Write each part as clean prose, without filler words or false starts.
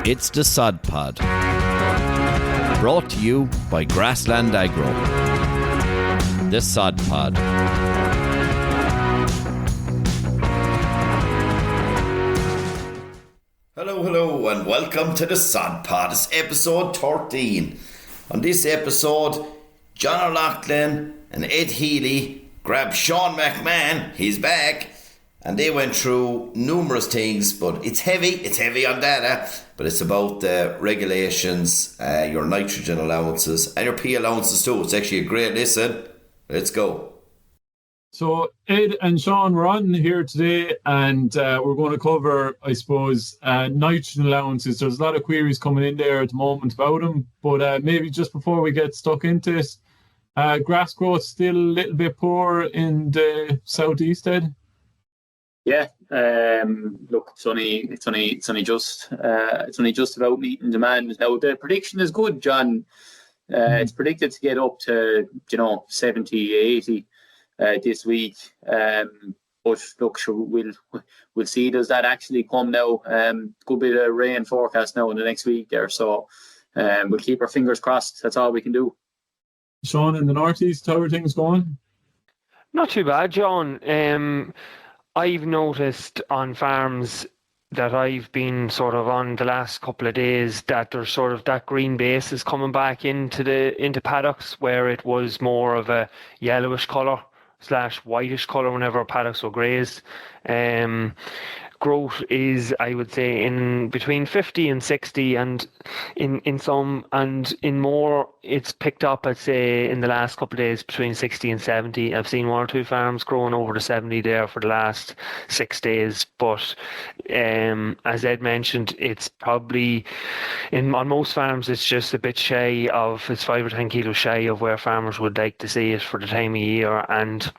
It's the Sod Pod, brought to you by Grassland Agro. The Sod Pod. Hello, and welcome to the Sod Pod. It's episode 13. On this episode, John O'Loughlin and Ed Healy grabbed Sean McMahon, he's back, and they went through numerous things, but it's heavy on data, but it's about the regulations, your nitrogen allowances, and your P allowances too. It's actually a great listen. Let's go. So Ed and Sean were on here today, and we're going to cover, I suppose, nitrogen allowances. There's a lot of queries coming in there at the moment about them, but maybe just before we get stuck into it, grass growth still a little bit poor in the southeast, Ed? Yeah, look, it's only just about meeting demand. Now the prediction is good, John. It's predicted to get up to 70, 80 this week. But look, sure, we'll see. Does that actually come now? Good bit of rain forecast now in the next week there, so we'll keep our fingers crossed. That's all we can do. Sean, in the northeast, how are things going? Not too bad, John. I've noticed on farms that I've been sort of on the last couple of days that there's sort of that green base is coming back into paddocks where it was more of a yellowish colour / whitish colour whenever paddocks were grazed. Growth is, I would say, in between 50 and 60, and in some, and in more, it's picked up, I'd say, in the last couple of days between 60 and 70. I've seen one or two farms growing over to 70 there for the last 6 days. But as Ed mentioned, it's probably, on most farms, it's just a bit shy of, it's 5 or 10 kilos shy of where farmers would like to see it for the time of year. And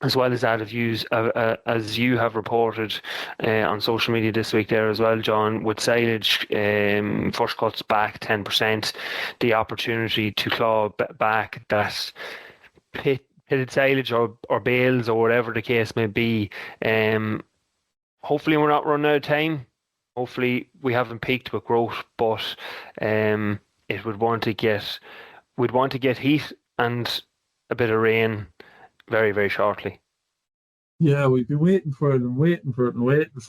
as well as that, as you have reported on social media this week there as well, John, with silage first cuts back 10%, the opportunity to claw back that pitted silage or bales or whatever the case may be. Hopefully we're not running out of time. Hopefully we haven't peaked with growth, but we'd want to get heat and a bit of rain very, very shortly. Yeah, we've been waiting for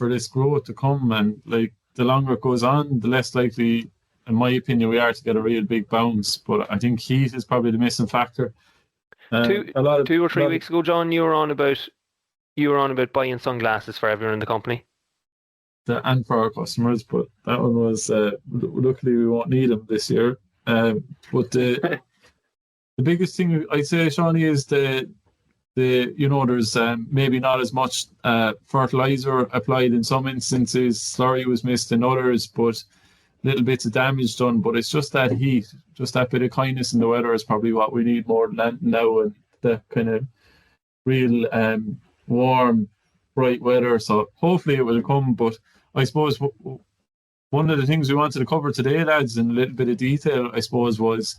this growth to come, and like the longer it goes on, the less likely, in my opinion, we are to get a real big bounce. But I think heat is probably the missing factor. 2 or 3 weeks ago, John, you were on about buying sunglasses for everyone in the company. And for our customers, but that one was luckily we won't need them this year. But the biggest thing I'd say, Shawnee, is there's maybe not as much fertiliser applied in some instances. Slurry was missed in others, but little bits of damage done. But it's just that heat, just that bit of kindness in the weather is probably what we need more than that now, and the kind of real warm, bright weather. So hopefully it will come. But I suppose one of the things we wanted to cover today, lads, in a little bit of detail, I suppose, was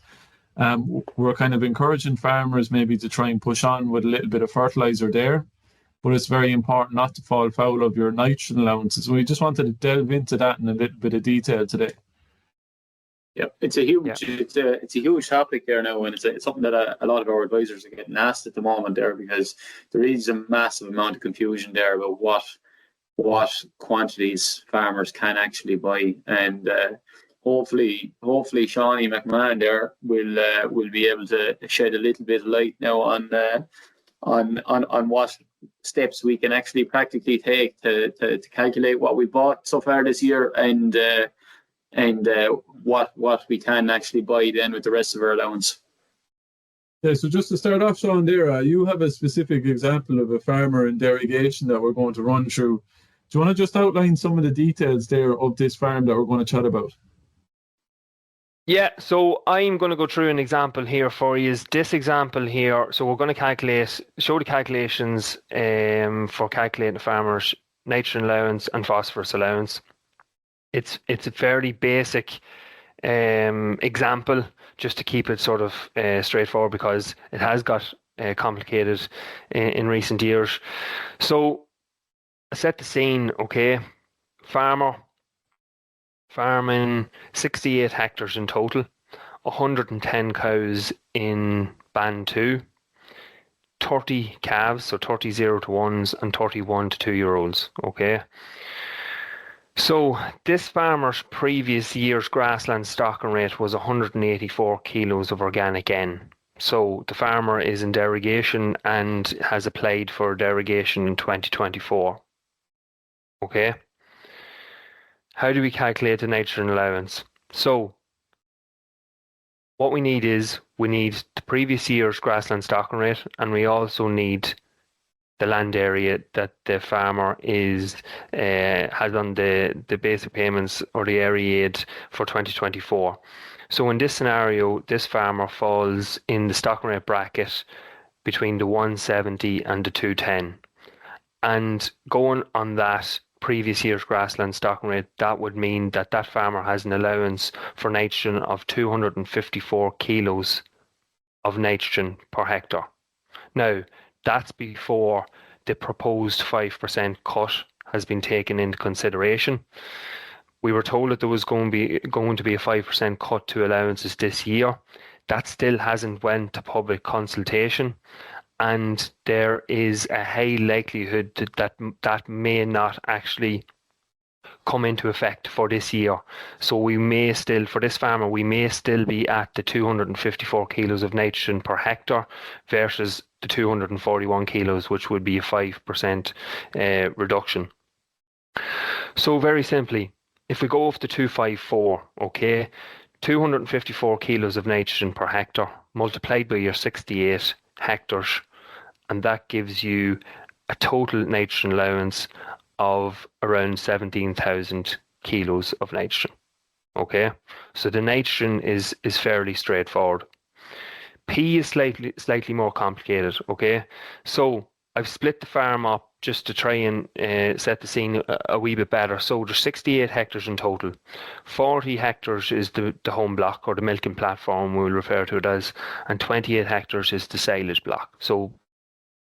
we're kind of encouraging farmers maybe to try and push on with a little bit of fertiliser there, but it's very important not to fall foul of your nitrogen allowances. We just wanted to delve into that in a little bit of detail today. Yeah, it's a huge topic there now, and it's something that a lot of our advisors are getting asked at the moment there, because there is a massive amount of confusion there about what quantities farmers can actually buy, and hopefully Shawnee McMahon there will be able to shed a little bit of light now on what steps we can actually practically take to calculate what we bought so far this year, and what we can actually buy then with the rest of our allowance. Yeah, so just to start off, Sean, there, you have a specific example of a farmer in derogation that we're going to run through. Do you want to just outline some of the details there of this farm that we're going to chat about? Yeah, so I'm going to go through an example here for you. This example here, so we're going to show the calculations for calculating the farmer's nitrogen allowance and phosphorus allowance. It's a fairly basic example, just to keep it sort of straightforward, because it has got complicated in recent years. So set the scene, okay? Farmer farming 68 hectares in total, 110 cows in band 2, 30 calves, so 30 0 to 1s and 31 to 2-year-olds, okay? So this farmer's previous year's grassland stocking rate was 184 kilos of organic N. So the farmer is in derogation and has applied for derogation in 2024. Okay. How do we calculate the nitrogen allowance? So what we need is the previous year's grassland stocking rate, and we also need the land area that the farmer has on the basic payments or the area aid for 2024. So in this scenario, this farmer falls in the stocking rate bracket between the 170 and the 210. And going on that previous year's grassland stocking rate, that would mean that that farmer has an allowance for nitrogen of 254 kilos of nitrogen per hectare. Now, that's before the proposed 5% cut has been taken into consideration. We were told that there was going to be a 5% cut to allowances this year. That still hasn't went to public consultation, and there is a high likelihood that may not actually come into effect for this year. So we may still, for this farmer, we may still be at the 254 kilos of nitrogen per hectare versus the 241 kilos, which would be a 5% reduction. So very simply, if we go off to 254, okay, 254 kilos of nitrogen per hectare multiplied by your 68 hectares, and that gives you a total nitrogen allowance of around 17,000 kilos of nitrogen. Okay, so the nitrogen is fairly straightforward. P is slightly more complicated. Okay, so I've split the farm up just to try and set the scene a wee bit better. So there's 68 hectares in total. 40 hectares is the home block, or the milking platform we'll refer to it as, and 28 hectares is the silage block. So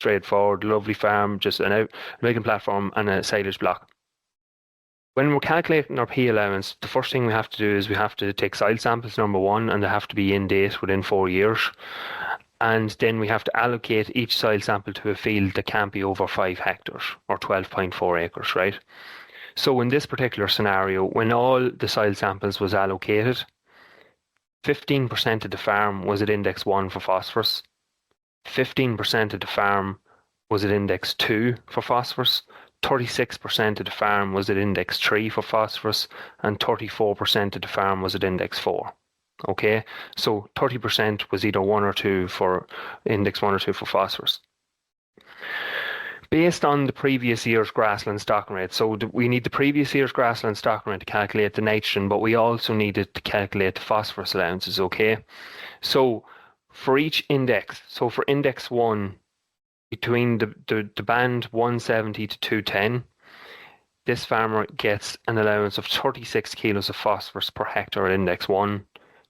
straightforward, lovely farm, just a milking platform and a silage block. When we're calculating our P allowance, the first thing we have to do is we have to take soil samples, number one, and they have to be in date within 4 years. And then we have to allocate each soil sample to a field that can't be over 5 hectares or 12.4 acres, right? So in this particular scenario, when all the soil samples was allocated, 15% of the farm was at index 1 for phosphorus, 15% of the farm was at index 2 for phosphorus, 36% of the farm was at index 3 for phosphorus, and 34% of the farm was at index 4. Okay, so 30% was either 1 or 2 for index 1 or 2 for phosphorus. Based on the previous year's grassland stocking rate, so we need the previous year's grassland stocking rate to calculate the nitrogen, but we also needed to calculate the phosphorus allowances, okay? So for each index, so for index 1, between the band 170 to 210, this farmer gets an allowance of 36 kilos of phosphorus per hectare at index 1,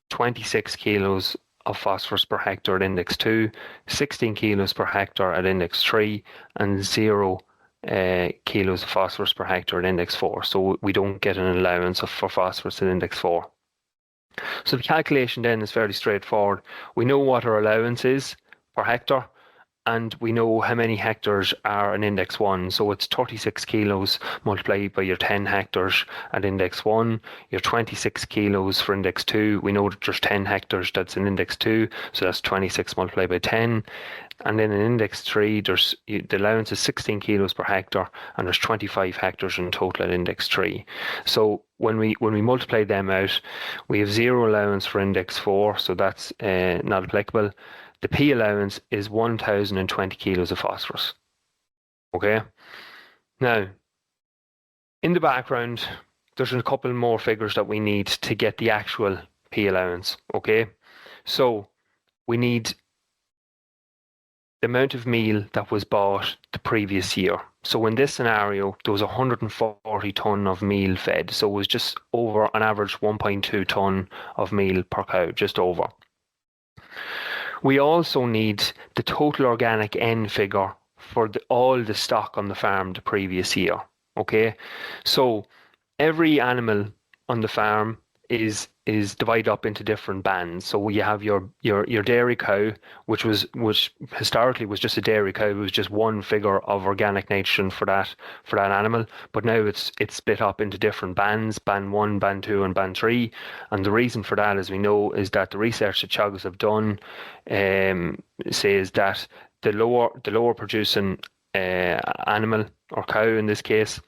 26 kilos of phosphorus per hectare at index 2, 16 kilos per hectare at index 3, and 0 kilos of phosphorus per hectare at index 4. So we don't get an allowance for phosphorus at index 4. So the calculation then is fairly straightforward. We know what our allowance is per hectare, and we know how many hectares are an index 1. So it's 36 kilos multiplied by your 10 hectares at index 1, your 26 kilos for index 2. We know that there's 10 hectares that's in index 2, so that's 26 multiplied by 10. And then in index 3, the allowance is 16 kilos per hectare, and there's 25 hectares in total at index 3. So when we multiply them out, we have 0 allowance for index 4, so that's not applicable. The P allowance is 1,020 kilos of phosphorus. Okay. Now, in the background, there's a couple more figures that we need to get the actual P allowance. Okay. So we need the amount of meal that was bought the previous year. So in this scenario, there was 140 tonne of meal fed. So it was just over an average 1.2 tonne of meal per cow, just over. We also need the total organic N figure for all the stock on the farm the previous year. Okay, so every animal on the farm is divided up into different bands. So you have your dairy cow, which historically was just a dairy cow. It was just one figure of organic nitrogen for that animal. But now it's split up into different bands: band 1, band 2, and band 3. And the reason for that, as we know, is that the research that Teagasc have done says that the lower producing animal, or cow in this case,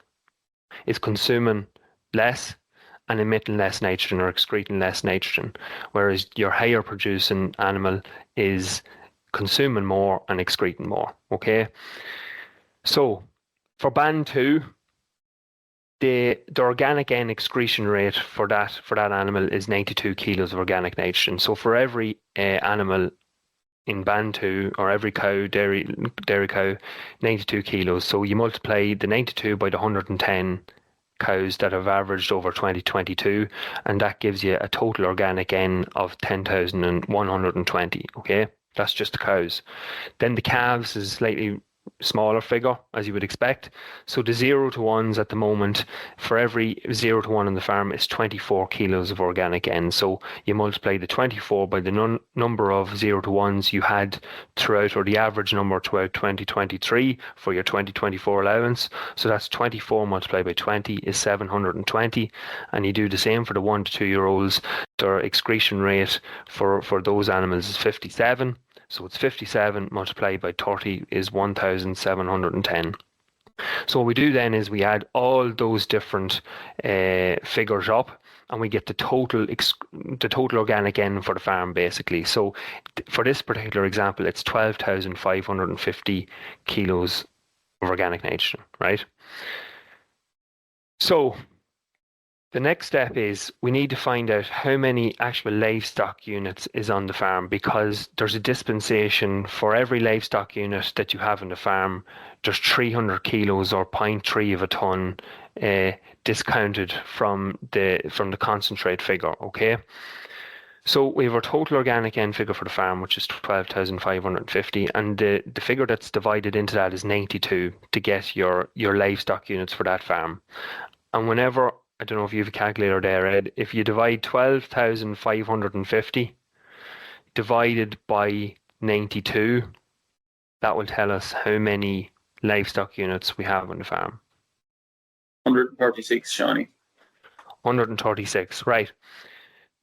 is consuming less and emitting less nitrogen, or excreting less nitrogen, whereas your higher producing animal is consuming more and excreting more. Okay, so for band 2, the organic N excretion rate for that animal is 92 kilos of organic nitrogen. So for every animal in band 2, or every cow, dairy cow, 92 kilos. So you multiply the 92 by the 110 cows that have averaged over 2022, and that gives you a total organic N of 10,120. Okay, that's just the cows. Then the calves is slightly smaller figure, as you would expect. So the 0 to 1s at the moment, for every 0 to 1 on the farm, is 24 kilos of organic N. So you multiply the 24 by the number of 0 to 1s you had throughout, or the average number throughout 2023 for your 2024 allowance. So that's 24 multiplied by 20 is 720. And you do the same for the 1 to 2 year olds. Their excretion rate for those animals is 57. So it's 57 multiplied by 30 is 1,710. So what we do then is we add all those different figures up, and we get the total organic N for the farm, basically. So for this particular example, it's 12,550 kilos of organic nitrogen, right? So the next step is we need to find out how many actual livestock units is on the farm, because there's a dispensation for every livestock unit that you have on the farm. There's 300 kilos, or 0.3 of a ton, discounted from the concentrate figure. Okay, so we have our total organic N figure for the farm, which is 12,550, and the figure that's divided into that is 92 to get your livestock units for that farm. And whenever, I don't know if you have a calculator there, Ed, if you divide 12,550 divided by 92, that will tell us how many livestock units we have on the farm. 136, Shawnee. 136, right.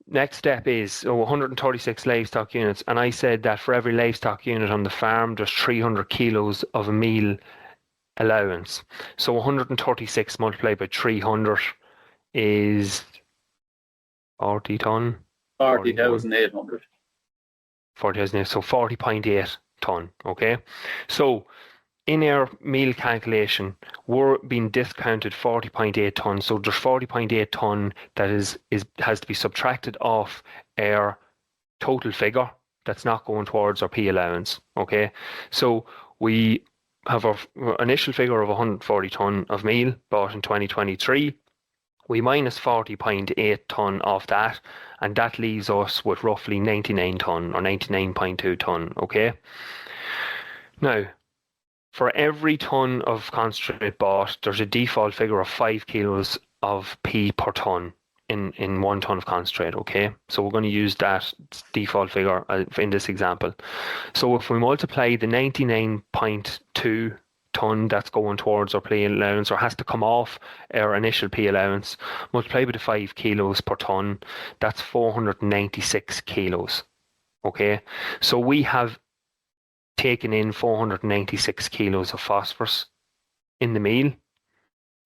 Next step is 136 livestock units, and I said that for every livestock unit on the farm, there's 300 kilos of a meal allowance. So 136 multiplied by 300 is 40 ton. 40,800. 40,000, so 40.8 ton. Okay, so in our meal calculation, we're being discounted 40.8 ton. So there's 40.8 ton that has to be subtracted off our total figure that's not going towards our P allowance. Okay, so we have our initial figure of 140 ton of meal bought in 2023. We minus 40.8 ton off that, and that leaves us with roughly 99 ton, or 99.2 ton. Okay, now for every ton of concentrate bought, there's a default figure of 5 kilos of P per ton in 1 ton of concentrate. Okay, so we're going to use that default figure in this example. So if we multiply the 99.2 ton that's going towards our P allowance, or has to come off our initial P allowance, multiply by the 5 kilos per ton, that's 496 kilos. Okay, so we have taken in 496 kilos of phosphorus in the meal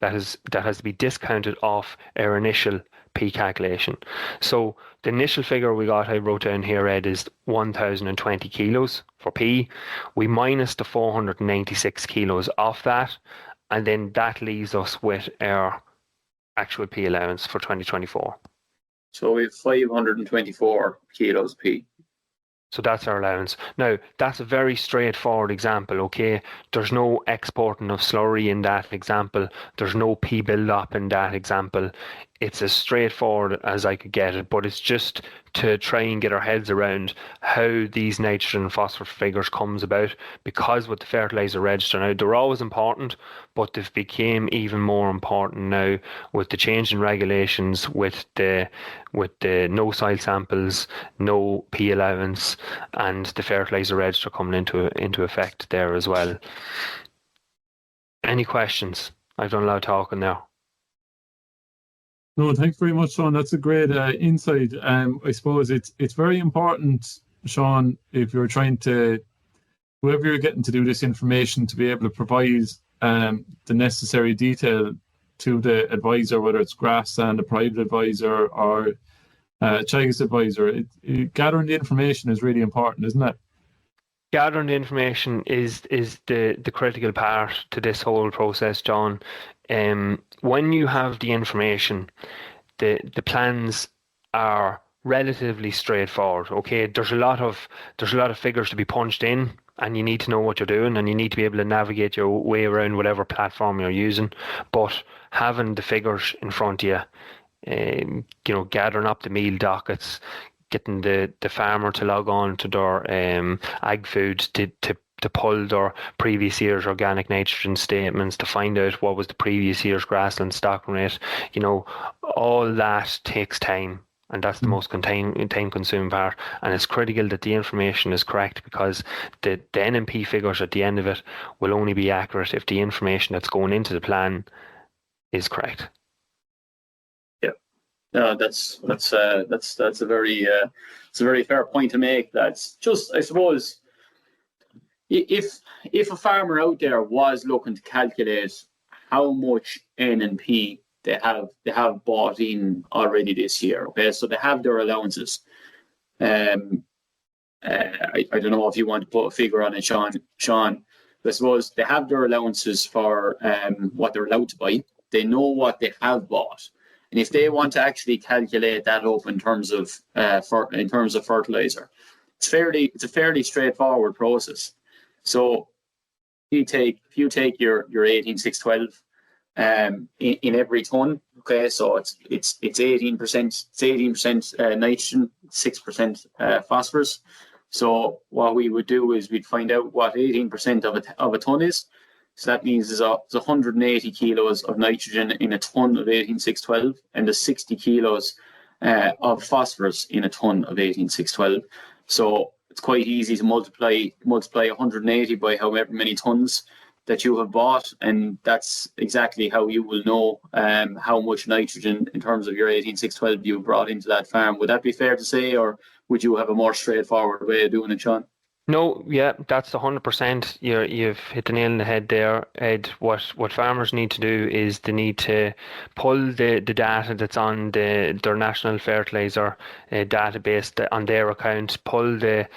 that has to be discounted off our initial P calculation. So the initial figure we got, I wrote down here, Ed, is 1,020 kilos for P. We minus the 496 kilos off that, and then that leaves us with our actual P allowance for 2024. So we have 524 kilos P. So that's our allowance. Now, that's a very straightforward example, okay? There's no exporting of slurry in that example. There's no P build-up in that example. it's as straightforward as I could get it, but it's just to try and get our heads around how these nitrogen and phosphorus figures comes about, because with the fertiliser register now, they're always important, but they've become even more important now with the change in regulations, with the no soil samples, no P allowance, and the fertiliser register coming into effect there as well. Any questions? I've done a lot of talking now. No, thanks very much, Sean. That's a great insight. I suppose it's very important, Sean, if you're trying to, whoever you're getting to do this information, to be able to provide the necessary detail to the advisor, whether it's Grassland, a private advisor, or Teagasc advisor. Gathering the information is really important, isn't it? Gathering the information is the critical part to this whole process, John. When you have the information, the plans are relatively straightforward. Okay, there's a lot of figures to be punched in, and you need to know what you're doing, and you need to be able to navigate your way around whatever platform you're using. But having the figures in front of you, gathering up the meal dockets, getting the farmer to log on to their ag foods to pull their previous year's organic nitrogen statements, to find out what was the previous year's grassland stocking rate. All that takes time, and that's the most time-consuming part. And it's critical that the information is correct, because the NMP figures at the end of it will only be accurate if the information that's going into the plan is correct. No, that's a very fair point to make. That's just, I suppose, if a farmer out there was looking to calculate how much N and P they have bought in already this year, okay, so they have their allowances. I don't know if you want to put a figure on it, Sean. I suppose they have their allowances for what they're allowed to buy. They know what they have bought. And if they want to actually calculate that up in terms of fertilizer, it's a fairly straightforward process. So if you take your 18612 in every ton, okay, so it's 18% nitrogen, 6% phosphorus. So what we would do is we'd find out what 18% of a ton is. So that means there's 180 kilos of nitrogen in a ton of 18612, and there's 60 kilos of phosphorus in a ton of 18612. So it's quite easy to multiply 180 by however many tons that you have bought, and that's exactly how you will know how much nitrogen in terms of your 18612 you brought into that farm. Would that be fair to say, or would you have a more straightforward way of doing it, Sean? No, yeah, that's 100%. You've hit the nail on the head there, Ed. What farmers need to do is they need to pull the data that's on their national fertiliser database on their account, pull the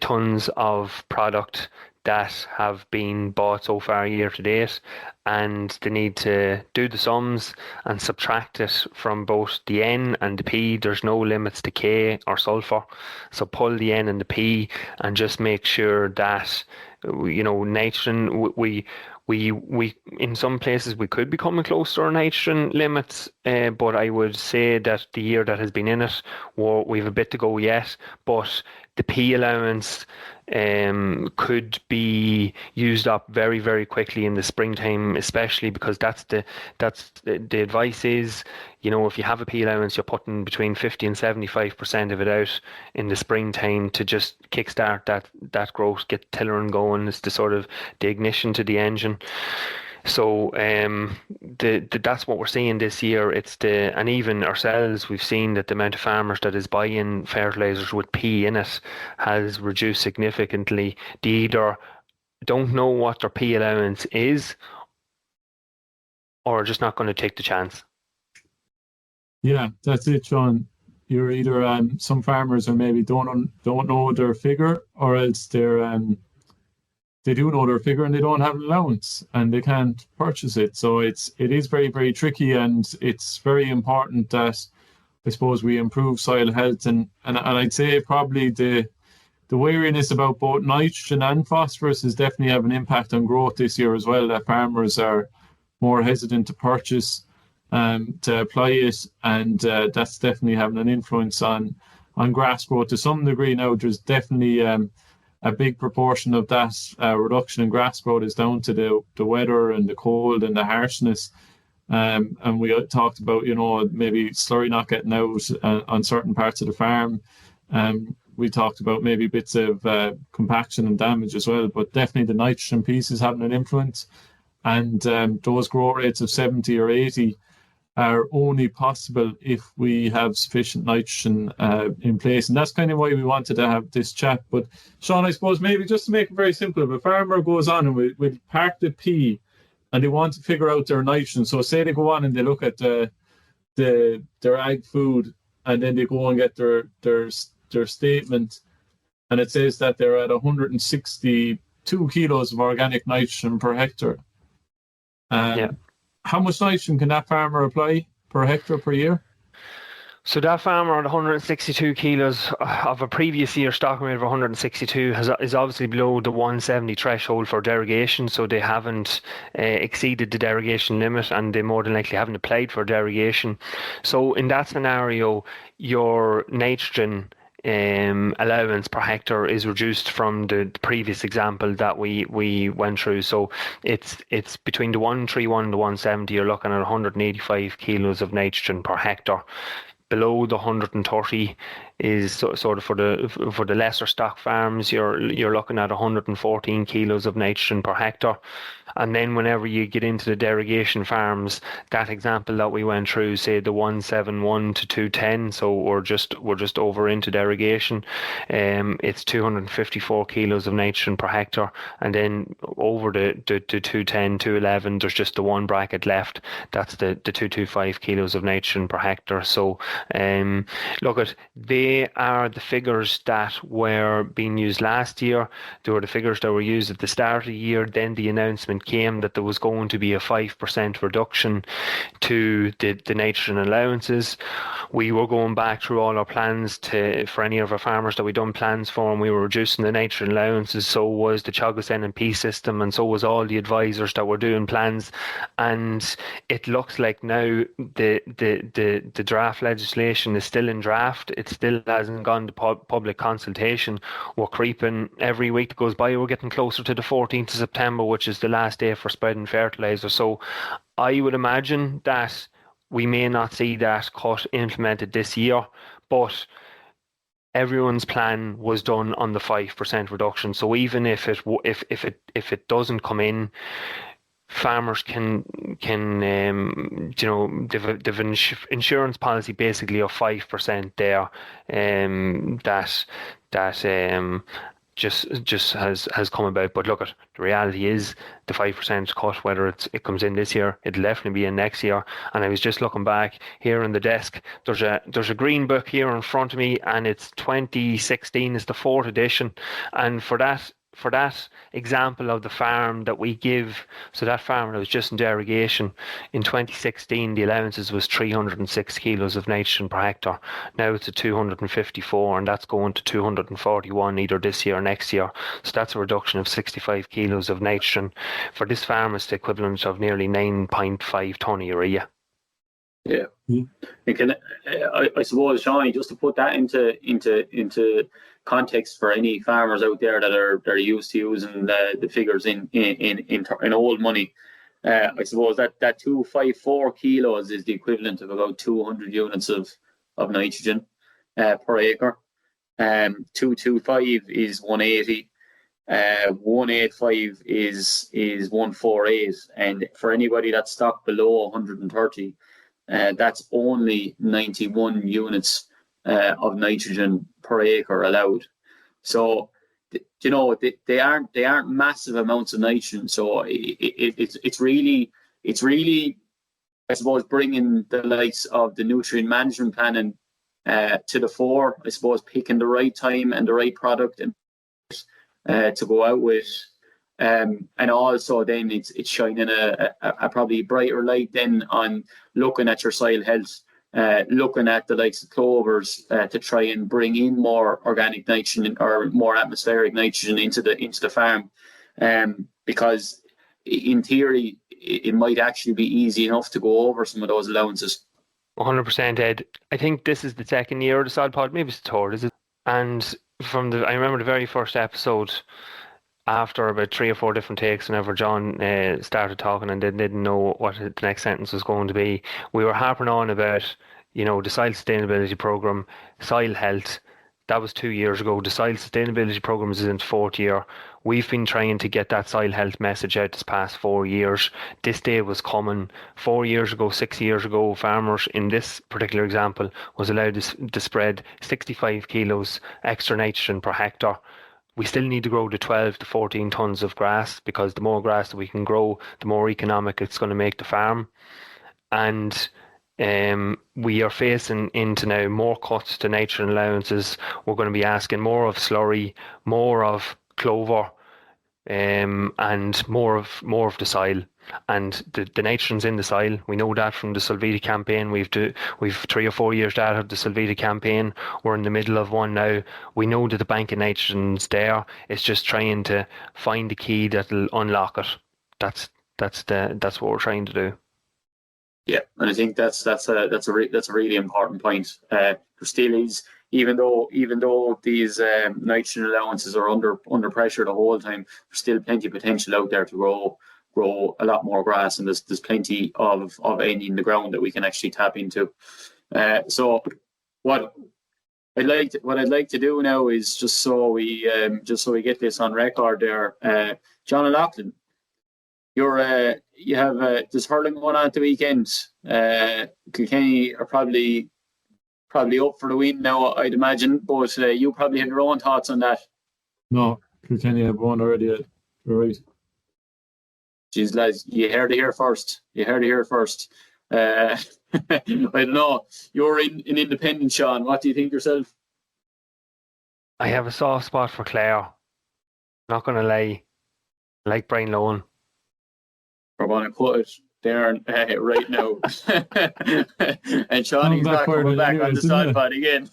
tons of product that have been bought so far year to date, and they need to do the sums and subtract it from both the N and the P. There's no limits to K or sulfur, so pull the N and the P and just make sure that nitrogen, we in some places we could be coming close to our nitrogen limits, but I would say that the year that has been in it, we've a bit to go yet, but the P allowance could be used up very, very quickly in the springtime, especially because that's the advice is, if you have a P allowance, you're putting between 50 and 75% of it out in the springtime to just kickstart that growth, get tillering going. It's the sort of the ignition to the engine. So that's what we're seeing this year. And even ourselves, we've seen that the amount of farmers that is buying fertilizers with P in it has reduced significantly. They either don't know what their P allowance is, or are just not going to take the chance. Yeah, that's it, Sean. You're either some farmers are maybe don't know their figure, or else they do know their figure and they don't have an allowance and they can't purchase it. So it is very, very tricky, and it's very important that I suppose we improve soil health, and I'd say probably the wariness about both nitrogen and phosphorus is definitely having an impact on growth this year as well, that farmers are more hesitant to purchase to apply it, and that's definitely having an influence on grass growth to some degree. Now, there's definitely a big proportion of that reduction in grass growth is down to the weather and the cold and the harshness. And we talked about, maybe slurry not getting out on certain parts of the farm. We talked about maybe bits of compaction and damage as well, but definitely the nitrogen piece is having an influence. And those growth rates of 70 or 80 are only possible if we have sufficient nitrogen in place. And that's kind of why we wanted to have this chat. But Sean, I suppose maybe just to make it very simple, if a farmer goes on and will park the P and they want to figure out their nitrogen, so say they go on and they look at their ag food, and then they go and get their statement, and it says that they're at 162 kilos of organic nitrogen per hectare. How much nitrogen can that farmer apply per hectare per year? So that farmer at 162 kilos of a previous year stocking rate of 162 is obviously below the 170 threshold for derogation. So they haven't exceeded the derogation limit, and they more than likely haven't applied for derogation. So in that scenario, your nitrogen allowance per hectare is reduced from the previous example that we went through. So it's between the 131 and the 170. You're looking at 185 kilos of nitrogen per hectare. Below the 130 is sort of for the lesser stock farms. You're looking at 114 kilos of nitrogen per hectare. And then whenever you get into the derogation farms, that example that we went through, say the 171 to 210, so we're just over into derogation, it's 254 kilos of nitrogen per hectare. And then over the 210, 211, there's just the one bracket left. That's the 225 kilos of nitrogen per hectare. So they are the figures that were being used last year. They were the figures that were used at the start of the year. Then the announcement came that there was going to be a 5% reduction to the nitrogen allowances. We were going back through all our plans for any of our farmers that we done plans for, and we were reducing the nitrogen allowances. So was the Teagasc NMP system, and so was all the advisors that were doing plans. And it looks like now the draft legislation is still in draft. It still hasn't gone to public consultation. We're creeping every week that goes by. We're getting closer to the 14th of September, which is the last day for spreading fertiliser. So I would imagine that we may not see that cut implemented this year, but everyone's plan was done on the 5% reduction. So even if it doesn't come in, farmers can they've an insurance policy basically of 5% there, that just has come about. But look, the reality is the 5% cut, whether it comes in this year, it'll definitely be in next year. And I was just looking back here on the desk. There's a green book here in front of me, and it's 2016 is the 4th edition, and for that example of the farm that we give, so that farmer that was just in derogation in 2016, the allowances was 306 kilos of nitrogen per hectare. Now it's at 254, and that's going to 241 either this year or next year. So that's a reduction of 65 kilos of nitrogen. For this farm, it's the equivalent of nearly 9.5 tonne urea. Yeah, I suppose, Shawnee, just to put that into context for any farmers out there that are used to using the figures in old money, I suppose that 254 kilos is the equivalent of about 200 units of nitrogen per acre. 225 is 180. 185 is 148, and for anybody that's stocked below 130, that's only 91 units of nitrogen per acre allowed. So they aren't massive amounts of nitrogen. So it's really I suppose bringing the likes of the nutrient management planning to the fore. I suppose picking the right time and the right product and to go out with. And also then it's shining a probably brighter light then on looking at your soil health, looking at the likes of clovers to try and bring in more organic nitrogen or more atmospheric nitrogen into the farm, because in theory, it might actually be easy enough to go over some of those allowances. 100%, Ed. I think this is the second year of the sod pod, maybe it's the third, is it? And I remember the very first episode, after about 3 or 4 different takes, whenever John started talking and didn't know what the next sentence was going to be, we were harping on about, the soil sustainability program, soil health. That was 2 years ago. The soil sustainability program is in its 4th year. We've been trying to get that soil health message out this past 4 years. This day was coming 4 years ago, 6 years ago. Farmers in this particular example was allowed to spread 65 kilos extra nitrogen per hectare. We still need to grow to 12 to 14 tons of grass, because the more grass that we can grow, the more economic it's going to make the farm. And we are facing into now more cuts to nitrogen allowances. We're going to be asking more of slurry, more of clover, and more of the soil. And the nitrogen's in the soil. We know that from the Solvita campaign. We've 3 or 4 years data of the Solvita campaign. We're in the middle of one now. We know that the bank of nitrogen's there. It's just trying to find the key that'll unlock it. That's what we're trying to do. Yeah, and I think that's a really important point. There still is, even though these nitrogen allowances are under pressure the whole time, there's still plenty of potential out there to grow a lot more grass, and there's plenty of any in the ground that we can actually tap into. So what I'd like to do now is, just so we get this on record there, John O'Loughlin, you have there's hurling going on at the weekend. Kilkenny are probably up for the win now, I'd imagine, but you probably have your own thoughts on that. No, Kilkenny have won already. You're right. Jeez, lads, you heard it here first. I don't know. You're in independent, Sean. What do you think yourself? I have a soft spot for Clare. Not going to lie. I like Brian Lohan. We're going to put it there right now. And Sean's not coming back on the sod pod again.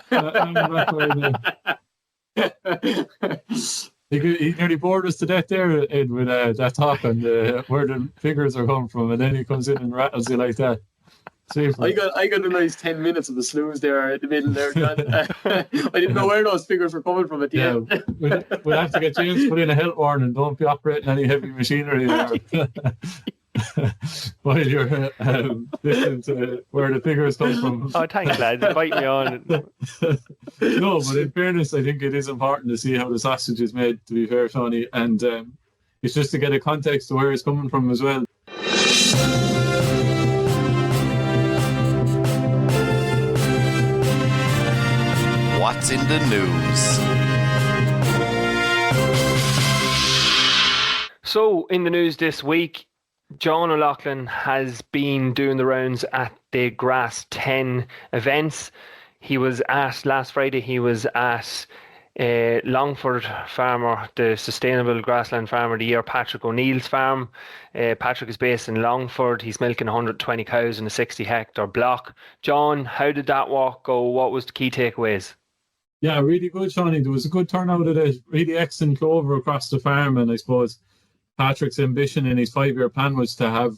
He nearly bored us to death there, Ed, with that talk and where the figures are coming from, and then he comes in and rattles you like that. I got a nice 10 minutes of the snooze there at the middle there, John. I didn't know where those figures were coming from at the end. We'll have to get James to put in a health warning. Don't be operating any heavy machinery there. While you're listening to where the figures come from. Oh, thanks, lads. Invite me on. No, but in fairness, I think it is important to see how the sausage is made, to be fair, Tony. And it's just to get a context to where it's coming from as well. What's in the news? So, in the news this week, John O'Loughlin has been doing the rounds at the Grass 10 events. He was at, last Friday, Longford farmer, the Sustainable Grassland Farmer of the Year, Patrick O'Neill's farm. Patrick is based in Longford. He's milking 120 cows in a 60-hectare block. John, how did that walk go? What was the key takeaways? Yeah, really good, Shawnee. There was a good turnout of it. Really excellent clover across the farm, and I suppose Patrick's ambition in his 5-year plan was to have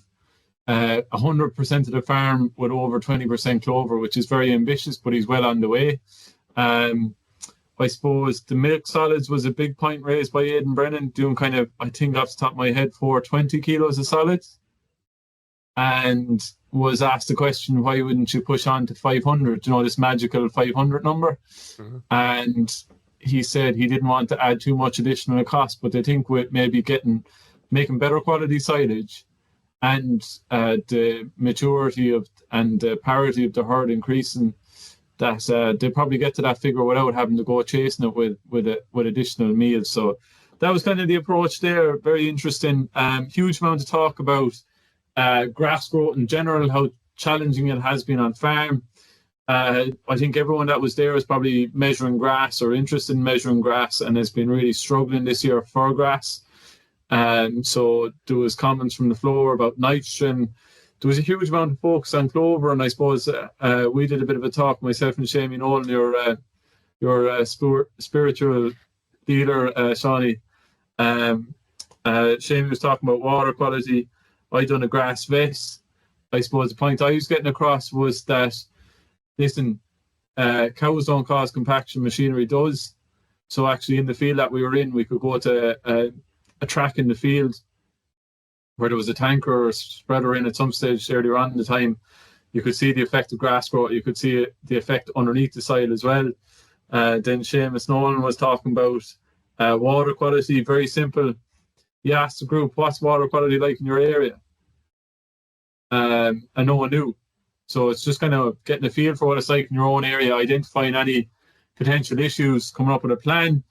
100% of the farm with over 20% clover, which is very ambitious, but he's well on the way. I suppose the milk solids was a big point raised by Aidan Brennan, doing kind of, I think off the top of my head, 420 kilos of solids, and was asked the question, why wouldn't you push on to 500, this magical 500 number? Mm-hmm. And he said he didn't want to add too much additional cost, but I think with maybe making better quality silage and the maturity and the parity of the herd increasing, that they probably get to that figure without having to go chasing it with additional meals. So that was kind of the approach there. Very interesting. Huge amount to talk about grass growth in general, how challenging it has been on farm. I think everyone that was there is probably measuring grass or interested in measuring grass, and has been really struggling this year for grass. So there was comments from the floor about nitrogen. There was a huge amount of focus on clover, and I suppose we did a bit of a talk, myself and Shamie Nolan, your spiritual leader, Shawnee. Shane was talking about water quality. I done a grass vest. I suppose the point I was getting across was that, listen, cows don't cause compaction, machinery does. So actually in the field that we were in, we could go to a track in the field where there was a tanker or a spreader in at some stage earlier on in the time. You could see the effect of grass growth. You could see the effect underneath the soil as well. Then Seamus Nolan was talking about water quality. Very simple. You asked the group, what's water quality like in your area? And no one knew. So it's just kind of getting a feel for what it's like in your own area, identifying any potential issues, coming up with a plan.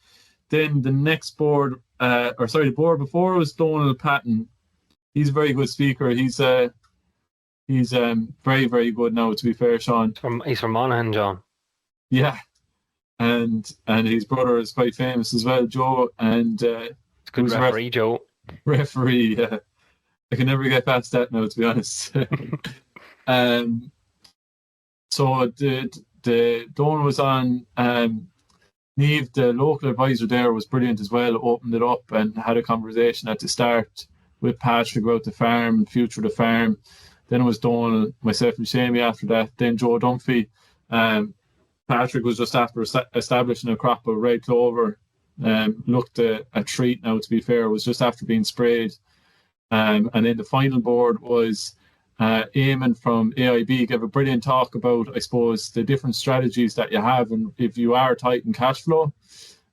Then the next board, the board before was Donald Patton. He's a very good speaker. He's very, very good now, to be fair, Sean. He's from Monaghan, John. Yeah. And his brother is quite famous as well, Joe. And it's good referee, Joe. Referee, yeah. I can never get past that now, to be honest. So the Donald was on. Niamh, the local advisor there, was brilliant as well. Opened it up and had a conversation at the start with Patrick about the farm, the future of the farm. Then it was Donald, myself and Shamie after that. Then Joe Dunphy. Patrick was just after establishing a crop of red clover. Looked a treat now, to be fair. It was just after being sprayed. And then the final board was Eamon from AIB gave a brilliant talk about, I suppose, the different strategies that you have, and if you are tight in cash flow.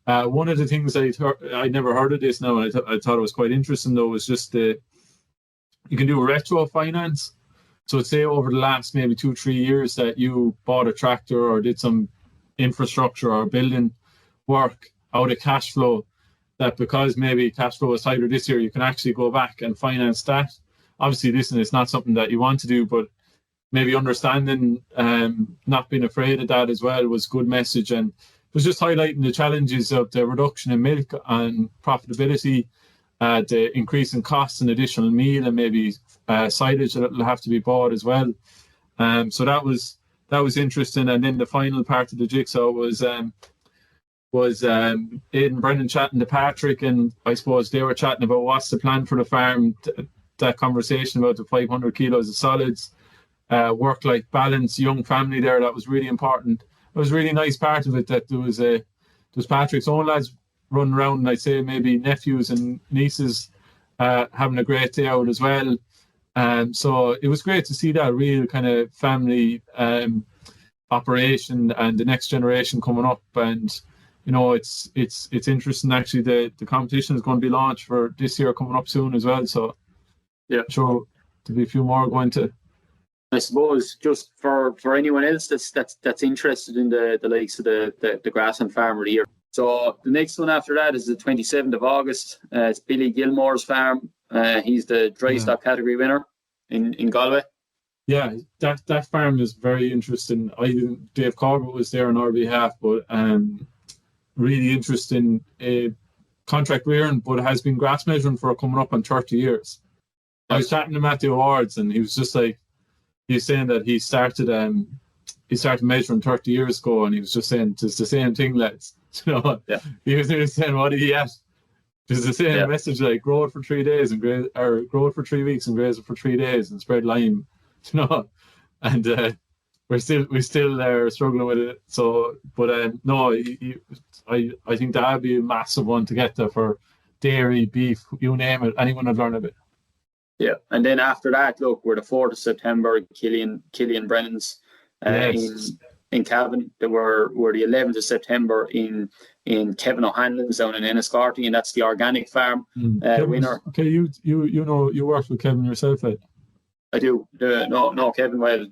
One of the things I never heard of this now, and I thought it was quite interesting though, was just you can do a retro finance. So say over the last maybe 2-3 years that you bought a tractor or did some infrastructure or building work out of cash flow, that because maybe cash flow is tighter this year, you can actually go back and finance that. Obviously, listen, it's not something that you want to do, but maybe understanding, not being afraid of that as well was a good message. And it was just highlighting the challenges of the reduction in milk and profitability, the increase in costs and additional meal, and maybe silage that will have to be bought as well. So that was interesting. And then the final part of the jigsaw was Aidan Brennan chatting to Patrick, and I suppose they were chatting about what's the plan for the farm. That conversation about the 500 kilos of solids, work-life balance, young family there, that was really important. It was a really nice part of it that there was Patrick's own lads running around, and I'd say maybe nephews and nieces having a great day out as well. So it was great to see that real kind of family operation and the next generation coming up. And you know, it's interesting actually. The competition is going to be launched for this year coming up soon as well. So yeah, sure, there'll be a few more going to. I suppose just for anyone else that's interested in the likes of the grass and farm of the year. So the next one after that is the 27th of August. It's Billy Gilmore's farm. He's the dry stock category winner in Galway. Yeah, that farm is very interesting. Dave Corbett was there on our behalf, but really interesting contract rearing, but has been grass measuring for coming up on 30 years. I was chatting to Matthew Awards, and he was just like, he was saying that he started measuring 30 years ago, and he was just saying it's the same thing, lads. You know, he was saying, what did he at? It's the same message, like grow it for 3 days and graze, or grow it for 3 weeks and graze it for 3 days and spread lime. You know, and we're still struggling with it. So, but no, I think that'd be a massive one to get there for dairy, beef, you name it. Anyone would learn a bit. Yeah, and then after that, look, we're the 4th of September, Killian Brennan's in Cavan. We're the 11th of September in Kevin O'Hanlon's down in Enniscorthy, and that's the organic farm winner. Okay, you know, you worked with Kevin yourself, Ed. I do. No, Kevin well.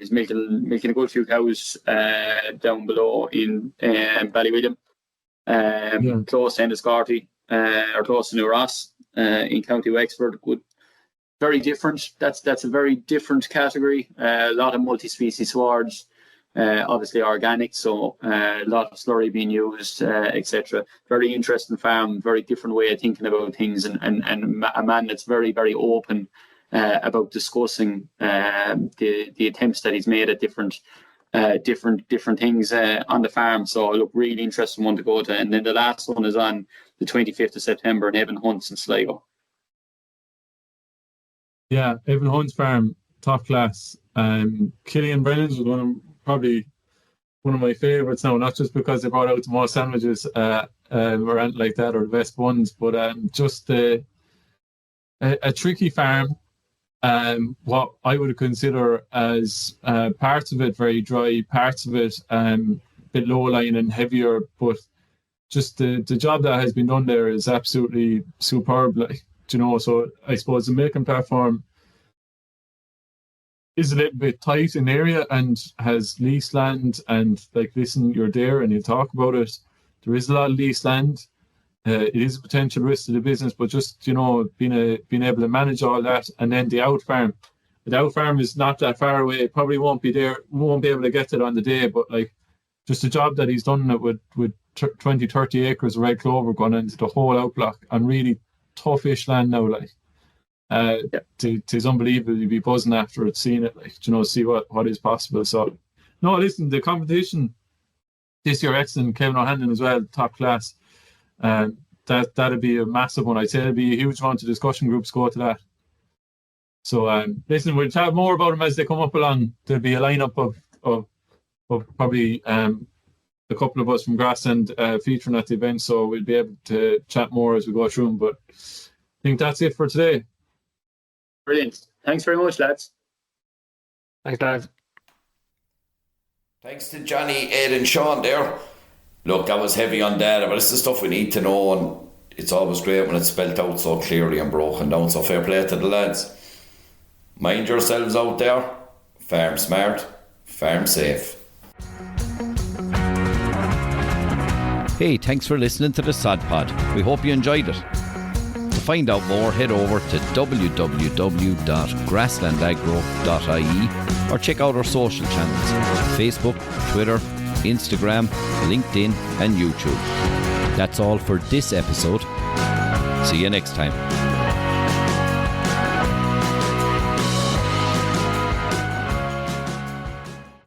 He's milking a good few cows down below in Ballywilliam, close to Enniscorthy, or close to New Ross, in County Wexford. Good. Very different. That's a very different category. A lot of multi-species swards, obviously organic, so a lot of slurry being used, etc. Very interesting farm, very different way of thinking about things, and a man that's very, very open about discussing the attempts that he's made at different things on the farm. So look, really interesting one to go to. And then the last one is on the 25th of September in Evan Hunt's in Sligo. Yeah, Evan Hunt's farm, top class. Killian Brennan's was probably one of my favourites now, not just because they brought out the most sandwiches or anything like that, or the best ones, but just a tricky farm. What I would consider as parts of it very dry, parts of it a bit low lying and heavier, but just the job that has been done there is absolutely superb. Like, so I suppose the milking platform is a little bit tight in area and has leased land, and like, listen, you're there and you talk about it. There is a lot of leased land. It is a potential risk to the business, but just, being able to manage all that. And then the out farm is not that far away. It probably won't be able to get it on the day, but like, just the job that he's done it with 20, 30 acres of red clover going into the whole outblock and really toughish land now, like. It's unbelievable. You'd be buzzing after it, seeing it, like, see what is possible. So, no, listen, the competition this year, excellent. Kevin O'Hanlon as well, top class. That'd be a massive one. I'd say it'd be a huge amount of discussion groups go to that. So, listen, we'll chat more about them as they come up along. There'll be a lineup of probably a couple of us from Grassland featuring at the event, so we'll be able to chat more as we go through them. But I think that's it for today. Brilliant. Thanks very much, lads. Thanks, lads. Thanks to Johnny, Ed and Sean there. Look, that was heavy on data, but it's the stuff we need to know, and it's always great when it's spelled out so clearly and broken down. So fair play to the lads. Mind yourselves out there. Farm smart, farm safe. Hey, thanks for listening to the Sod Pod. We hope you enjoyed it. To find out more, head over to www.grasslandagro.ie or check out our social channels: Facebook, Twitter, Instagram, LinkedIn and YouTube. That's all for this episode. See you next time.